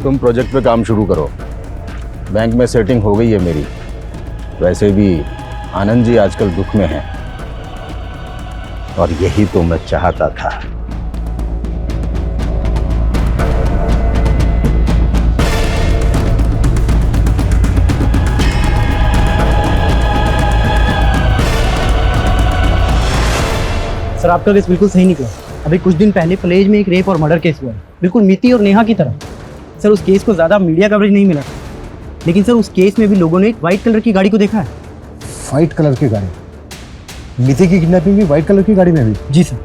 तुम प्रोजेक्ट पे काम शुरू करो। बैंक में सेटिंग हो गई है मेरी। वैसे भी आनंद जी आजकल दुख में हैं, और यही तो मैं चाहता था। सर आपका केस बिल्कुल सही निकला। अभी कुछ दिन पहले प्लेज में एक रेप और मर्डर केस हुआ है, बिल्कुल मीति और नेहा की तरह। सर उस केस को ज़्यादा मीडिया कवरेज नहीं मिला, लेकिन सर उस केस में भी लोगों ने एक व्हाइट कलर की गाड़ी को देखा है। व्हाइट कलर की गाड़ी? मीति की किडनैपिंग भी व्हाइट कलर की गाड़ी में हुई? जी सर।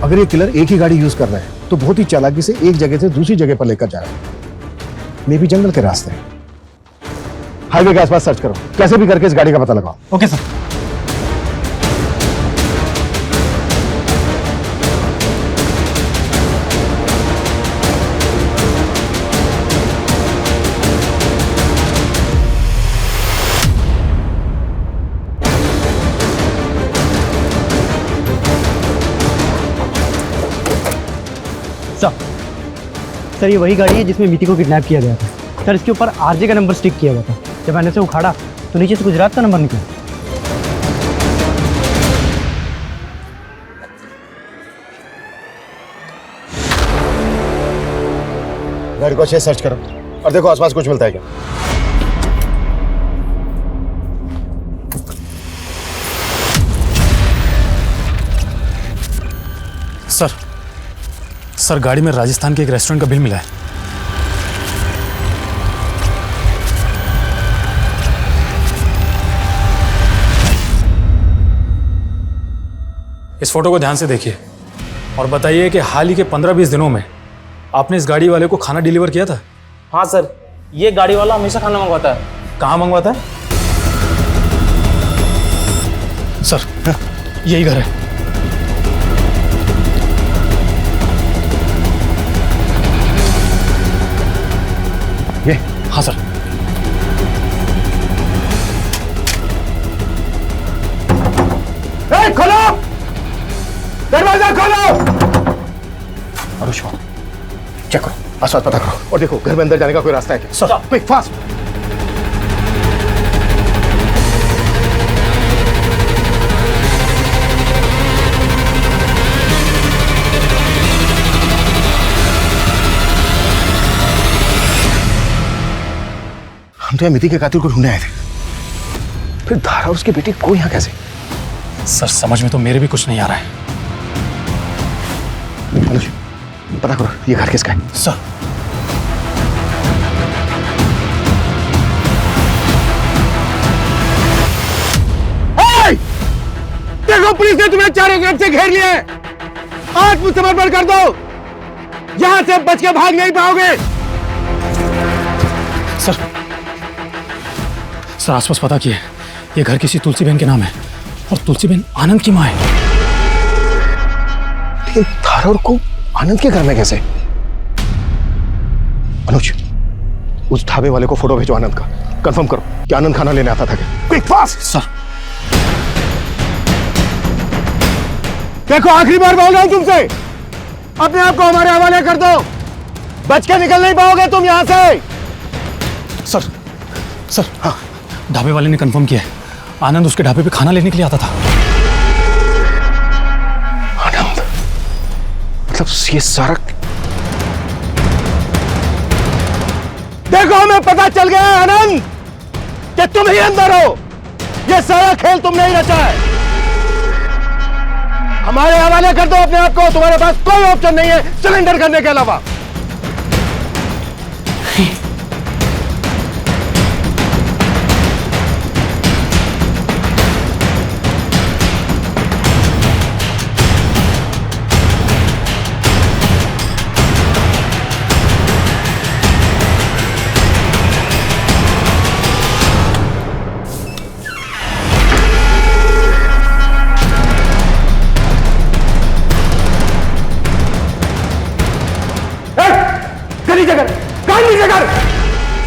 अगर ये किलर एक ही गाड़ी यूज कर रहा है तो बहुत ही चालाकी से एक जगह से दूसरी जगह पर लेकर जा रहा है। मे भी जंगल के रास्ते। हाईवे के आसपास सर्च करो, कैसे भी करके इस गाड़ी का पता लगाओ। Okay sir. सर ये वही गाड़ी है जिसमें मीति को किडनैप किया गया था। सर इसके ऊपर आरजे का नंबर स्टिक किया गया था। जब मैंने इसे उखाड़ा तो नीचे से गुजरात का नंबर निकला। गाड़ी को अच्छे से सर्च करो और देखो आसपास कुछ मिलता है क्या। सर गाड़ी में राजस्थान के एक रेस्टोरेंट का बिल मिला है। इस फोटो को ध्यान से देखिए और बताइए कि हाल ही के 15-20 दिनों में आपने इस गाड़ी वाले को खाना डिलीवर किया था? हाँ सर, ये गाड़ी वाला हमेशा खाना मंगवाता है। कहाँ मंगवाता है? सर यही घर है। ये? हाँ सर। खोलो, दरवाजा खोलो। अनुष्मा, चेक करो, आसपास पता करो और देखो घर में अंदर जाने का कोई रास्ता है क्या? Sir, quick fast. हम तो मिति के कातिल को ढूंढने आए थे, फिर धारा और उसकी बेटी को यहाँ कैसे? सर समझ में तो मेरे भी कुछ नहीं आ रहा है। अनुज, पता करो ये घर किसका है? सर देखो पुलिस ने तुम्हें चारों तरफ से घेर लिया है। आत्मसमर्पण कर दो, यहां से बच के भाग नहीं पाओगे। सर आसपास पता किए, ये घर किसी तुलसी बहन के नाम है और तुलसी बहन आनंद की मां है। लेकिन धारा और को आनंद के घर में कैसे? अनुज, उस ढाबे वाले को फोटो भेजो आनंद का, कंफर्म करो कि आनंद खाना लेने आता था क्या? Quick fast. सर देखो आखिरी बार बोल रहा हूं तुमसे, अपने आप को हमारे हवाले कर दो, बच के निकल नहीं पाओगे तुम यहां से। सर हाँ, ढाबे वाले ने कंफर्म किया है, आनंद उसके ढाबे पे खाना लेने के लिए आता था। आनंद? मतलब ये सारा? देखो हमें पता चल गया है आनंद कि तुम ही अंदर हो, ये सारा खेल तुमने ही रचा है। हमारे हवाले कर दो अपने आप को, तुम्हारे पास कोई ऑप्शन नहीं है सरेंडर करने के अलावा।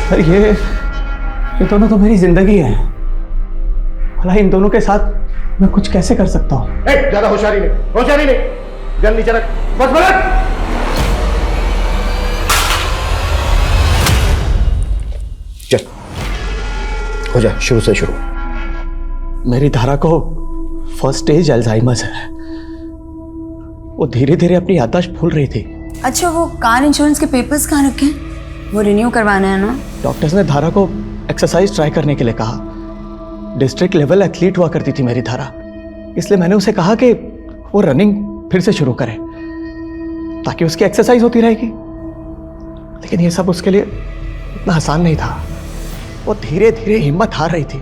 सर ये दोनों तो मेरी जिंदगी है, भला इन दोनों के साथ मैं कुछ कैसे कर सकता हूँ? ज्यादा होशियारी नहीं, गन नीचे रख, बस बलट। चल हो जाए, शुरू से शुरू। मेरी धारा को फर्स्ट स्टेज अल्जाइमर्स है, वो धीरे धीरे अपनी याददाश्त भूल रही थी। अच्छा, वो कार इंश्योरेंस के पेपर्स कहाँ रखे हैं? वो रिन्यू करवाना है ना? डॉक्टर्स ने धारा को एक्सरसाइज ट्राई करने के लिए कहा। डिस्ट्रिक्ट लेवल एथलीट हुआ करती थी मेरी धारा, इसलिए मैंने उसे कहा कि वो रनिंग फिर से शुरू करे ताकि उसकी एक्सरसाइज होती रहेगी। लेकिन ये सब उसके लिए इतना आसान नहीं था, वो धीरे धीरे हिम्मत हार रही थी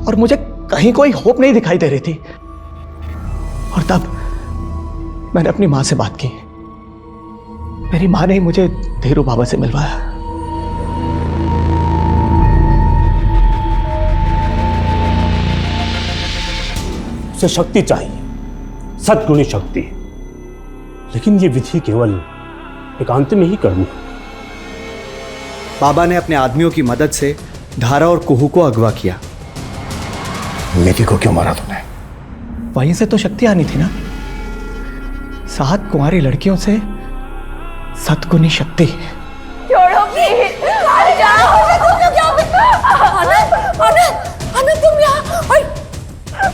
और मुझे कहीं कोई होप नहीं दिखाई दे रही थी। और तब मैंने अपनी माँ से बात की। मेरी माँ ने मुझे धीरू बाबा से मिलवाया। उसे शक्ति चाहिए, सद्गुणी शक्ति, लेकिन ये विधि केवल एकांत में ही करनी है। बाबा ने अपने आदमियों की मदद से धारा और कुहू को अगवा किया। मिति को क्यों मारा तूने? वहीं से तो शक्ति आनी थी ना, 7 कुंवारी लड़कियों से सद्गुणी शक्ति। छोड़ो प्लीज, अरे जाओ, तुम क्या आनंद तुम यहाँ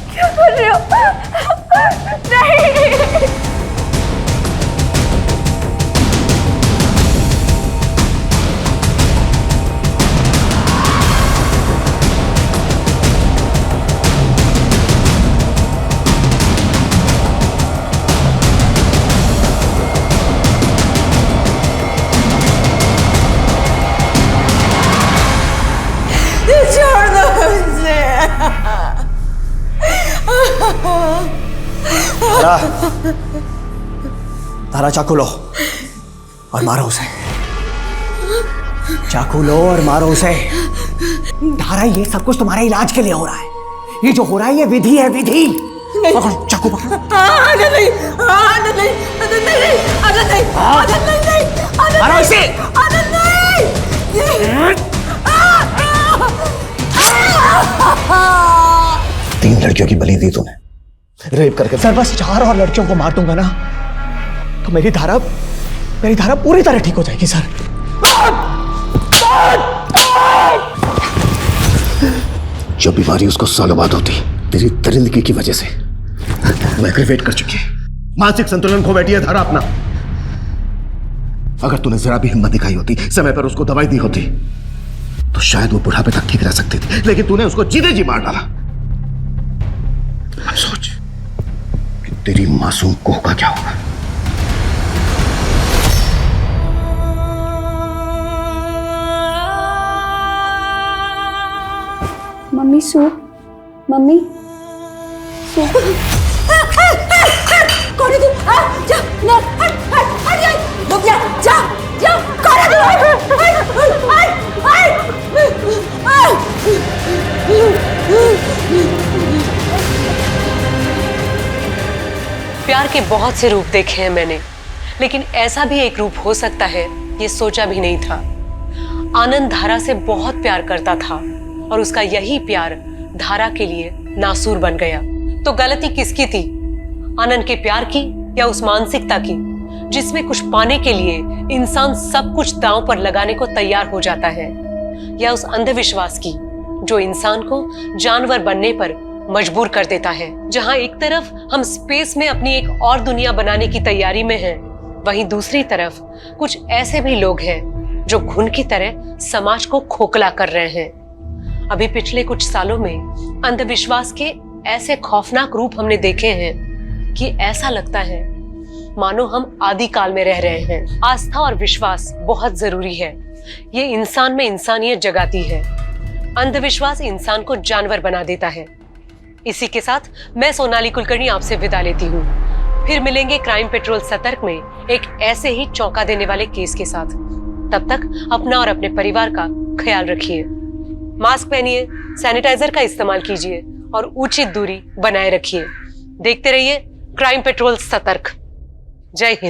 क्या कर रहे हो? नहीं। धारा, धारा चाकू लो और मारो उसे। चाकू लो और मारो उसे। धारा, ये सब कुछ तुम्हारे इलाज के लिए हो रहा है। ये जो हो रहा है ये विधि है, विधि। पकड़ो, चाकू पकड़ो। आनंद नहीं, आनंद नहीं, आनंद नहीं, आनंद नहीं, आनंद नहीं, मारो इसे। आनंद नहीं। 3 लड़कियों की बलि दी तूने, रेप करके। सर बस 4 और लड़कियों को मार दूंगा ना तो मेरी धारा पूरी तरह ठीक हो जाएगी सर। जो बीमारी उसको सालों बाद होती, तेरी दरिंदगी की वजह से वो एग्रीवेट कर चुकी है। मानसिक संतुलन खो बैठी है धारा अपना। अगर तूने जरा भी हिम्मत दिखाई होती, समय पर उसको दवाई दी होती, तो शायद वो बुढ़ापे तक ठीक रह सकती थी। लेकिन तूने उसको जीते जी मार डाला। अब सोच कि तेरी मासूम कोह का क्या होगा। Mummy soup, mummy soup. कौन है तू? जा, ना, हट, रुक जा, जा, जा, कौन है तू? प्यार के बहुत से रूप देखे हैं मैंने, लेकिन ऐसा भी एक रूप हो सकता है ये सोचा भी नहीं था। आनंद धारा से बहुत प्यार करता था और उसका यही प्यार धारा के लिए नासूर बन गया। तो गलती किसकी थी? आनंद के प्यार की या उस मानसिकता की जिसमें कुछ पाने के लिए इंसान सब कुछ दांव पर लगाने को तैयार हो जाता है, या उस अंधविश्वास की जो इंसान को जानवर बनने पर मजबूर कर देता है? जहां एक तरफ हम स्पेस में अपनी एक और दुनिया बनाने की तैयारी में हैं, वहीं दूसरी तरफ कुछ ऐसे भी लोग हैं जो घुन की तरह समाज को खोखला कर रहे हैं। अभी पिछले कुछ सालों में अंधविश्वास के ऐसे खौफनाक रूप हमने देखे हैं कि ऐसा लगता है मानो हम आदिकाल में रह रहे हैं। आस्था और विश्वास बहुत जरूरी है। ये इंसान में इंसानियत जगाती है। अंधविश्वास इंसान को जानवर बना देता है। इसी के साथ मैं सोनाली कुलकर्णी आपसे विदा लेती हूँ। फिर मिलेंगे क्राइम पेट्रोल सतर्क में एक ऐसे ही चौंका देने वाले केस के साथ। तब तक अपना और अपने परिवार का ख्याल रखिए। मास्क पहनिए, सैनिटाइजर का इस्तेमाल कीजिए और उचित दूरी बनाए रखिए। देखते रहिए क्राइम पेट्रोल सतर्क। जय हिंद।